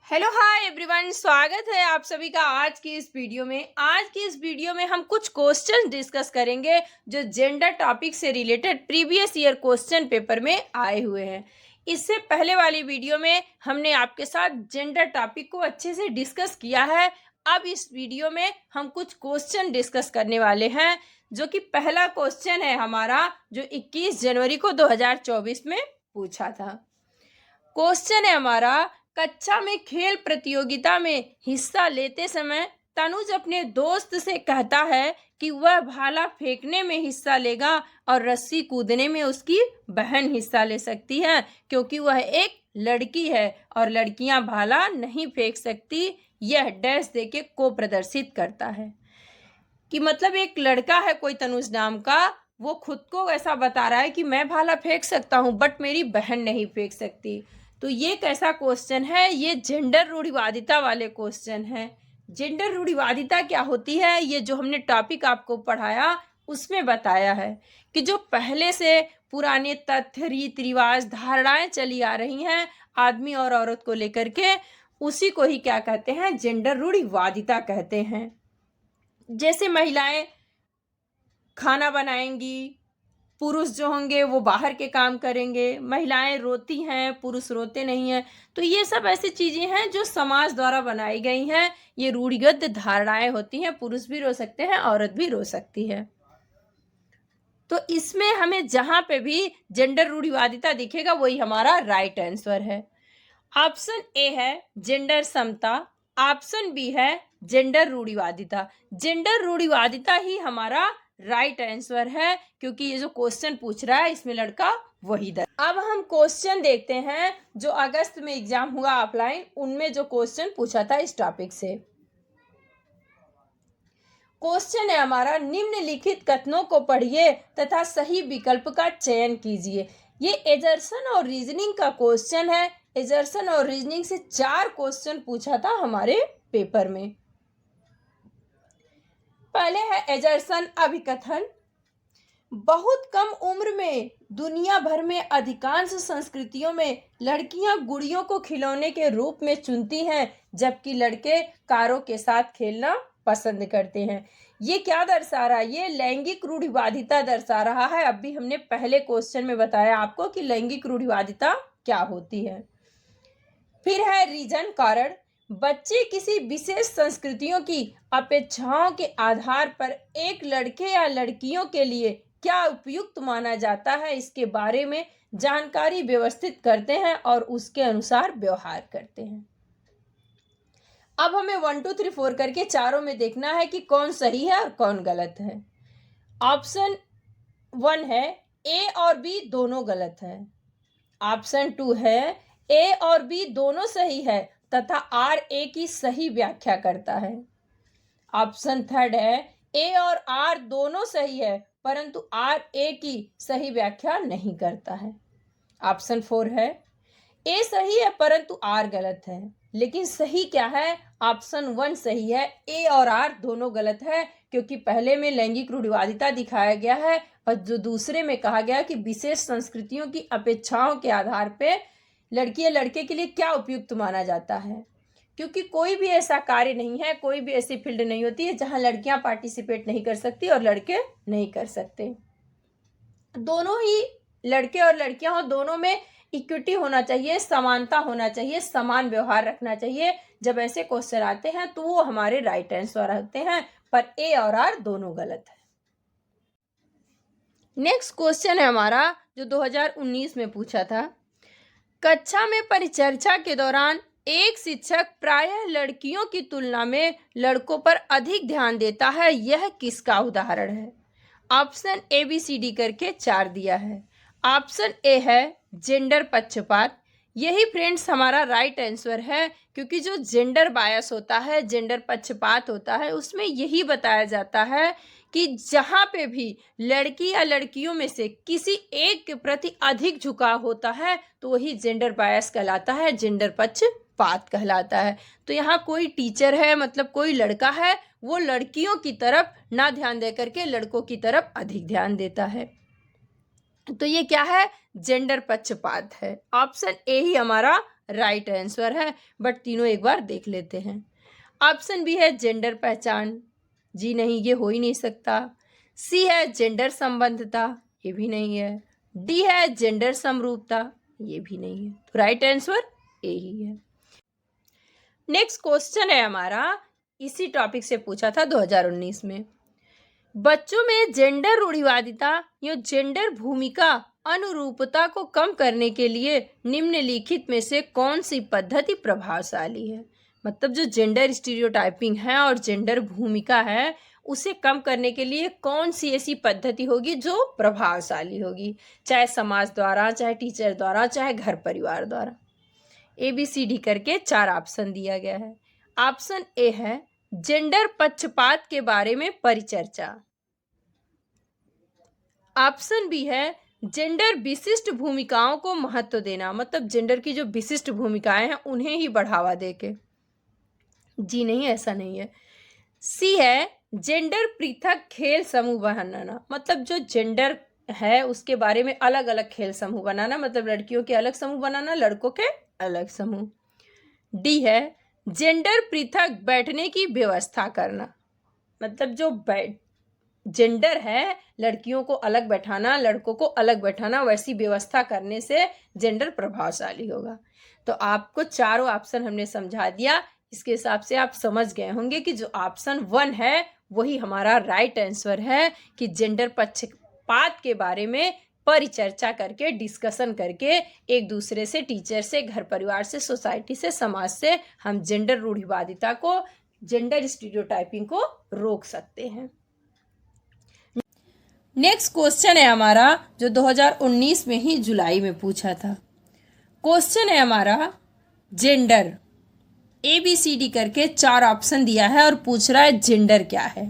Hello hi everyone, स्वागत है आप सभी का आज की इस वीडियो में। आज की इस वीडियो में हम कुछ क्वेश्चन डिस्कस करेंगे जो जेंडर टॉपिक से related previous year question paper में आए हुए हैं। इससे पहले वाली वीडियो में हमने आपके साथ जेंडर टॉपिक को अच्छे से डिस्कस किया है। अब इस वीडियो में हम कुछ क्वेश्चन डिस्कस करने वाले हैं, जो कि पहला क्वेश्चन है हमारा, जो 21 जनवरी को 2024 में पूछा था। क्वेश्चन है हमारा, कक्षा में खेल प्रतियोगिता में हिस्सा लेते समय तनुज अपने दोस्त से कहता है कि वह भाला फेंकने में हिस्सा लेगा और रस्सी कूदने में उसकी बहन हिस्सा ले सकती है, क्योंकि वह एक लड़की है और लड़कियां भाला नहीं फेंक सकती। यह डैश देके को प्रदर्शित करता है कि मतलब एक लड़का है कोई तनुज नाम का, वो खुद को ऐसा बता रहा है कि मैं भाला फेंक सकता हूँ बट मेरी बहन नहीं फेंक सकती। तो ये कैसा क्वेश्चन है? ये जेंडर रूढ़िवादिता वाले क्वेश्चन है। जेंडर रूढ़िवादिता क्या होती है, ये जो हमने टॉपिक आपको पढ़ाया उसमें बताया है कि जो पहले से पुराने तथ्य, रीति रिवाज, धारणाएं चली आ रही हैं आदमी और औरत को लेकर के, उसी को ही क्या कहते हैं? जेंडर रूढ़िवादिता कहते हैं। जैसे महिलाएं खाना बनाएंगी, पुरुष जो होंगे वो बाहर के काम करेंगे, महिलाएं रोती हैं, पुरुष रोते नहीं हैं। तो ये सब ऐसी चीज़ें हैं जो समाज द्वारा बनाई गई हैं। ये रूढ़िगत धारणाएं होती हैं। पुरुष भी रो सकते हैं, औरत भी रो सकती है। तो इसमें हमें जहाँ पे भी जेंडर रूढ़िवादिता दिखेगा वही हमारा राइट आंसर है। ऑप्शन ए है जेंडर समता, ऑप्शन बी है जेंडर रूढ़िवादिता। जेंडर रूढ़िवादिता ही हमारा राइट आंसर है, क्योंकि ये जो क्वेश्चन पूछ रहा है इसमें लड़का वही दर। अब हम क्वेश्चन देखते हैं जो अगस्त में एग्जाम हुआ ऑफलाइन, उनमें जो क्वेश्चन पूछा था इस टॉपिक से। क्वेश्चन है हमारा, निम्नलिखित कथनों को पढ़िए तथा सही विकल्प का चयन कीजिए। ये एजर्सन और रीजनिंग का क्वेश्चन है। एजर्सन और रीजनिंग से 4 क्वेश्चन पूछा था हमारे पेपर में। पहले है एजर्सन अभिकथन, बहुत कम उम्र में दुनिया भर में अधिकांश संस्कृतियों में लड़कियां गुड़ियों को खिलौने के रूप में चुनती हैं, जबकि लड़के कारों के साथ खेलना पसंद करते हैं। ये क्या दर्शा रहा है? ये लैंगिक रूढ़िवादिता दर्शा रहा है। अभी हमने पहले क्वेश्चन में बताया आपको कि लैंगिक रूढ़िवादिता क्या होती है। फिर है रीजन, कारण, बच्चे किसी विशेष संस्कृतियों की अपेक्षाओं के आधार पर एक लड़के या लड़कियों के लिए क्या उपयुक्त माना जाता है, इसके बारे में जानकारी व्यवस्थित करते हैं और उसके अनुसार व्यवहार करते हैं। अब हमें 1 2 3 4 करके चारों में देखना है कि कौन सही है और कौन गलत है। ऑप्शन 1 है ए और बी दोनों गलत है। ऑप्शन 2 है ए और बी दोनों सही है तथा आर ए की सही व्याख्या करता है। ऑप्शन 3 है ए और आर दोनों सही है परंतु आर ए की सही व्याख्या नहीं करता है। ऑप्शन 4 है ए सही है परंतु आर गलत है। लेकिन सही क्या है? ऑप्शन 1 सही है, ए और आर दोनों गलत है, क्योंकि पहले में लैंगिक रूढ़िवादिता दिखाया गया है और जो दूसरे में कहा गया कि विशेष संस्कृतियों की अपेक्षाओं के आधार पे लड़की या लड़के के लिए क्या उपयुक्त माना जाता है। क्योंकि कोई भी ऐसा कार्य नहीं है, कोई भी ऐसी फील्ड नहीं होती है जहां लड़कियां पार्टिसिपेट नहीं कर सकती और लड़के नहीं कर सकते। दोनों ही लड़के और लड़कियां हो, दोनों में इक्विटी होना चाहिए, समानता होना चाहिए, समान व्यवहार रखना चाहिए। जब ऐसे क्वेश्चन आते हैं तो वो हमारे राइट आंसर होते हैं, पर ए और आर दोनों गलत है। नेक्स्ट क्वेश्चन है हमारा जो 2019 में पूछा था। कक्षा में परिचर्चा के दौरान एक शिक्षक प्रायः लड़कियों की तुलना में लड़कों पर अधिक ध्यान देता है, यह किसका उदाहरण है? Option A B C D करके 4 दिया है। ऑप्शन ए है जेंडर पक्षपात। यही फ्रेंड्स हमारा राइट आंसर है, क्योंकि जो जेंडर बायस होता है, जेंडर पक्षपात होता है, उसमें यही बताया जाता है कि जहाँ पे भी लड़की या लड़कियों में से किसी एक के प्रति अधिक झुकाव होता है तो वही जेंडर बायस कहलाता है, जेंडर पक्षपात कहलाता है। तो यहाँ कोई टीचर है, मतलब कोई लड़का है, वो लड़कियों की तरफ ना ध्यान दे करके लड़कों की तरफ अधिक ध्यान देता है। तो ये क्या है? जेंडर पक्षपात है। ऑप्शन ए ही हमारा राइट आंसर है, बट तीनों एक बार देख लेते हैं। ऑप्शन बी है जेंडर पहचान, जी नहीं, ये हो ही नहीं सकता। सी है जेंडर संबंधता, ये भी नहीं है। डी है जेंडर समरूपता, ये भी नहीं है। तो राइट आंसर ए ही है। नेक्स्ट क्वेश्चन है हमारा, इसी टॉपिक से पूछा था 2019 में। बच्चों में जेंडर रूढ़िवादिता या जेंडर भूमिका अनुरूपता को कम करने के लिए निम्नलिखित में से कौन सी पद्धति प्रभावशाली है। मतलब जो जेंडर स्टीरियोटाइपिंग है और जेंडर भूमिका है, उसे कम करने के लिए कौन सी ऐसी पद्धति होगी जो प्रभावशाली होगी, चाहे समाज द्वारा, चाहे टीचर द्वारा, चाहे घर परिवार द्वारा। ABCD करके 4 ऑप्शन दिया गया है। ऑप्शन ए है जेंडर पक्षपात के बारे में परिचर्चा। ऑप्शन बी है जेंडर विशिष्ट भूमिकाओं को महत्व देना, मतलब जेंडर की जो विशिष्ट भूमिकाएं हैं उन्हें ही बढ़ावा देके। जी नहीं, ऐसा नहीं है। सी है जेंडर पृथक खेल समूह बनाना, मतलब जो जेंडर है उसके बारे में अलग अलग खेल समूह बनाना, मतलब लड़कियों के अलग समूह बनाना, लड़कों के अलग समूह। डी है जेंडर पृथक बैठने की व्यवस्था करना, मतलब जो जेंडर है, लड़कियों को अलग बैठाना, लड़कों को अलग बैठाना, वैसी व्यवस्था करने से जेंडर प्रभावशाली होगा। तो आपको चारों ऑप्शन हमने समझा दिया। इसके हिसाब से आप समझ गए होंगे कि जो ऑप्शन 1 है वही हमारा राइट आंसर है, कि जेंडर पक्षपात के बारे में परिचर्चा करके, डिस्कशन करके, एक दूसरे से, टीचर से, घर परिवार से, सोसाइटी से, समाज से हम जेंडर रूढ़िवादिता को, जेंडर स्टीरियोटाइपिंग को रोक सकते हैं। नेक्स्ट क्वेश्चन है हमारा जो 2019 में ही जुलाई में पूछा था। क्वेश्चन है हमारा जेंडर, ABCD करके 4 ऑप्शन दिया है और पूछ रहा है जेंडर क्या है।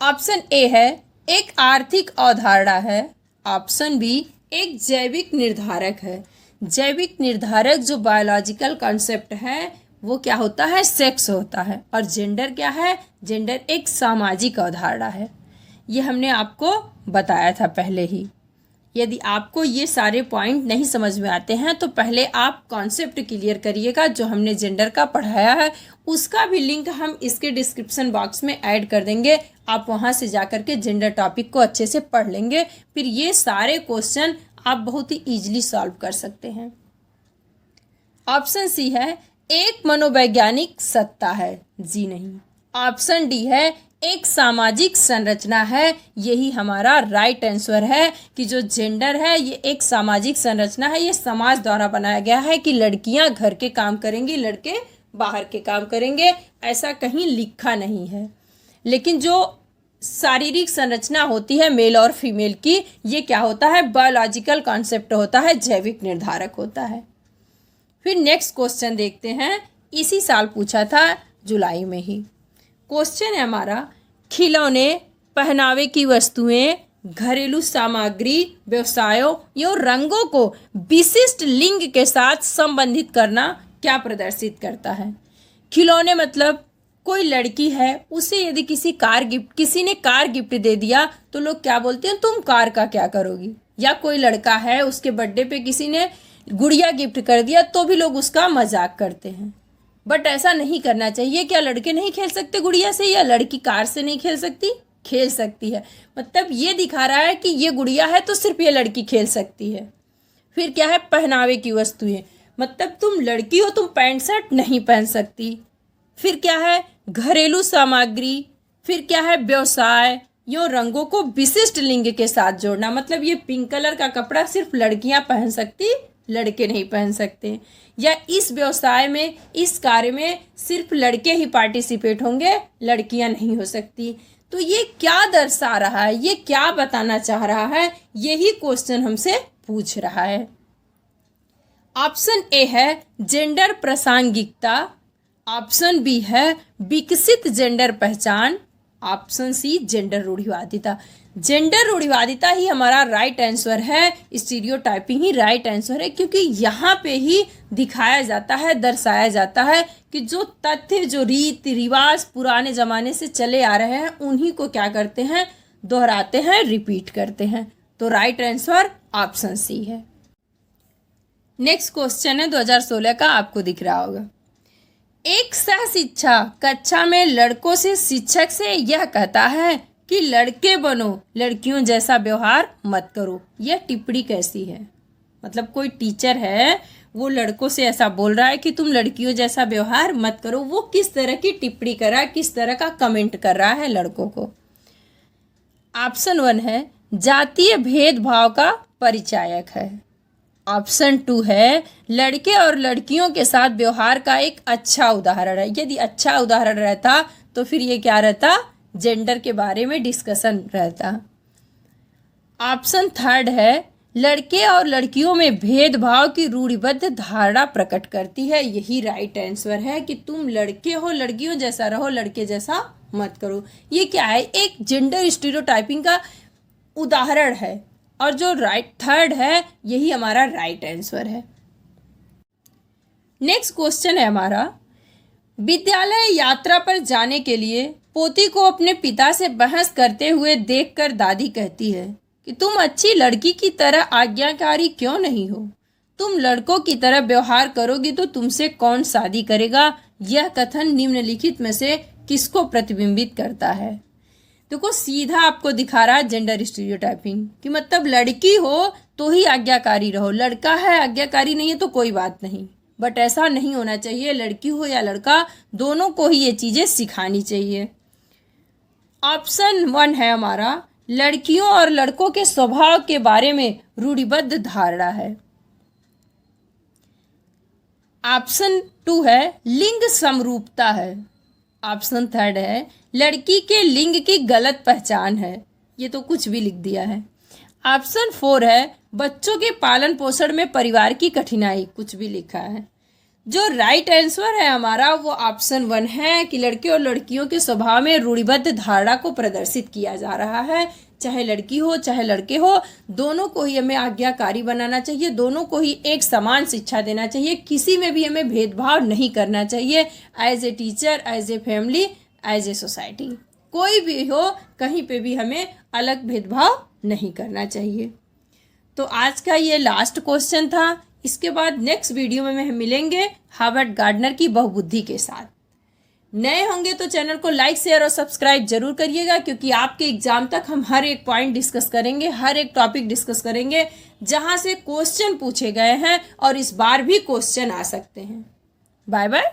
ऑप्शन ए है एक आर्थिक अवधारणा है। ऑप्शन बी एक जैविक निर्धारक है। जैविक निर्धारक जो बायोलॉजिकल कॉन्सेप्ट है वो क्या होता है, सेक्स होता है। और जेंडर क्या है, जेंडर एक सामाजिक अवधारणा है। ये हमने आपको बताया था पहले ही। यदि आपको ये सारे पॉइंट नहीं समझ में आते हैं तो पहले आप कॉन्सेप्ट क्लियर करिएगा। जो हमने जेंडर का पढ़ाया है उसका भी लिंक हम इसके डिस्क्रिप्शन बॉक्स में ऐड कर देंगे। आप वहां से जाकर के जेंडर टॉपिक को अच्छे से पढ़ लेंगे, फिर ये सारे क्वेश्चन आप बहुत ही ईजिली सॉल्व कर सकते हैं। ऑप्शन सी है एक मनोवैज्ञानिक सत्ता है, जी नहीं। ऑप्शन डी है एक सामाजिक संरचना है, यही हमारा राइट आंसर है कि जो जेंडर है ये एक सामाजिक संरचना है। ये समाज द्वारा बनाया गया है कि लड़कियां घर के काम करेंगी, लड़के बाहर के काम करेंगे, ऐसा कहीं लिखा नहीं है। लेकिन जो शारीरिक संरचना होती है मेल और फीमेल की, ये क्या होता है, बायोलॉजिकल कॉन्सेप्ट होता है, जैविक निर्धारक होता है। फिर नेक्स्ट क्वेश्चन देखते हैं, इसी साल पूछा था जुलाई में ही। क्वेश्चन है हमारा खिलौने, पहनावे की वस्तुएं, घरेलू सामग्री, व्यवसायों या रंगों को विशिष्ट लिंग के साथ संबंधित करना क्या प्रदर्शित करता है। खिलौने मतलब कोई लड़की है उसे यदि किसी ने कार गिफ्ट दे दिया तो लोग क्या बोलते हैं, तुम कार का क्या करोगी। या कोई लड़का है उसके बर्थडे पे किसी ने गुड़िया गिफ्ट कर दिया तो भी लोग उसका मजाक करते हैं। बट ऐसा नहीं करना चाहिए। क्या लड़के नहीं खेल सकते गुड़िया से, या लड़की कार से नहीं खेल सकती, खेल सकती है। मतलब ये दिखा रहा है कि ये गुड़िया है तो सिर्फ ये लड़की खेल सकती है। फिर क्या है, पहनावे की वस्तुएं, मतलब तुम लड़की हो तुम पैंट शर्ट नहीं पहन सकती। फिर क्या है, घरेलू सामग्री। फिर क्या है, व्यवसाय यो रंगों को विशिष्ट लिंग के साथ जोड़ना, मतलब ये पिंक कलर का कपड़ा सिर्फ लड़कियां पहन सकती, लड़के नहीं पहन सकते। या इस व्यवसाय में, इस कार्य में सिर्फ लड़के ही पार्टिसिपेट होंगे, लड़कियां नहीं हो सकती। तो ये क्या दर्शा रहा है, ये क्या बताना चाह रहा है, यही क्वेश्चन हमसे पूछ रहा है। ऑप्शन ए है जेंडर प्रासंगिकता। ऑप्शन बी है विकसित जेंडर पहचान। ऑप्शन सी जेंडर रूढ़िवादिता। जेंडर रूढ़िवादिता ही हमारा राइट आंसर है, स्टीरियोटाइपिंग ही राइट आंसर है, क्योंकि यहाँ पे ही दिखाया जाता है, दर्शाया जाता है कि जो तथ्य, जो रीति रिवाज पुराने जमाने से चले आ रहे हैं उन्हीं को क्या करते हैं, दोहराते हैं, रिपीट करते हैं। तो राइट आंसर ऑप्शन सी है। नेक्स्ट क्वेश्चन है 2016 का, आपको दिख रहा होगा। एक सह शिक्षा कक्षा में लड़कों से शिक्षक से यह कहता है कि लड़के बनो, लड़कियों जैसा व्यवहार मत करो। यह टिप्पणी कैसी है? मतलब कोई टीचर है, वो लड़कों से ऐसा बोल रहा है कि तुम लड़कियों जैसा व्यवहार मत करो। वो किस तरह की टिप्पणी कर रहा है, किस तरह का कमेंट कर रहा है लड़कों को? ऑप्शन 1 है जातीय भेदभाव का परिचायक है। ऑप्शन 2 है लड़के और लड़कियों के साथ व्यवहार का एक अच्छा उदाहरण है। यदि अच्छा उदाहरण रहता तो फिर ये क्या रहता? जेंडर के बारे में डिस्कशन रहता। ऑप्शन 3 है लड़के और लड़कियों में भेदभाव की रूढ़िबद्ध धारणा प्रकट करती है। यही राइट आंसर है कि तुम लड़के हो, लड़कियों जैसा रहो, लड़के जैसा मत करो। ये क्या है? एक जेंडर स्टीरियोटाइपिंग का उदाहरण है। और जो थर्ड है यही हमारा राइट आंसर है। नेक्स्ट क्वेश्चन है हमारा, विद्यालय यात्रा पर जाने के लिए पोती को अपने पिता से बहस करते हुए देखकर दादी कहती है कि तुम अच्छी लड़की की तरह आज्ञाकारी क्यों नहीं हो? तुम लड़कों की तरह व्यवहार करोगी तो तुमसे कौन शादी करेगा? यह कथन निम्नलिखित में से किसको प्रतिबिंबित करता है? देखो सीधा आपको दिखा रहा है जेंडर स्टीरियोटाइपिंग कि मतलब लड़की हो तो ही आज्ञाकारी रहो, लड़का है आज्ञाकारी नहीं है तो कोई बात नहीं। बट ऐसा नहीं होना चाहिए, लड़की हो या लड़का दोनों को ही ये चीज़ें सिखानी चाहिए। ऑप्शन 1 है हमारा लड़कियों और लड़कों के स्वभाव के बारे में रूढ़िबद्ध धारणा है। ऑप्शन 2 है लिंग समरूपता है। ऑप्शन 3 है लड़की के लिंग की गलत पहचान है। ये तो कुछ भी लिख दिया है। ऑप्शन 4 है बच्चों के पालन पोषण में परिवार की कठिनाई, कुछ भी लिखा है। जो राइट आंसर है हमारा वो ऑप्शन 1 है कि लड़के और लड़कियों के स्वभाव में रूढ़िबद्ध धारणा को प्रदर्शित किया जा रहा है। चाहे लड़की हो चाहे लड़के हो, दोनों को ही हमें आज्ञाकारी बनाना चाहिए, दोनों को ही एक समान शिक्षा देना चाहिए, किसी में भी हमें भेदभाव नहीं करना चाहिए। As a teacher, as a family, as a society, कोई भी हो कहीं पे भी हमें अलग भेदभाव नहीं करना चाहिए। तो आज का ये लास्ट क्वेश्चन था। इसके बाद नेक्स्ट वीडियो में हम मिलेंगे हार्वर्ड गार्डनर की बहुबुद्धि के साथ। नए होंगे तो चैनल को लाइक शेयर और सब्सक्राइब जरूर करिएगा, क्योंकि आपके एग्जाम तक हम हर एक पॉइंट डिस्कस करेंगे, हर एक टॉपिक डिस्कस करेंगे जहां से क्वेश्चन पूछे गए हैं और इस बार भी क्वेश्चन आ सकते हैं। Bye bye.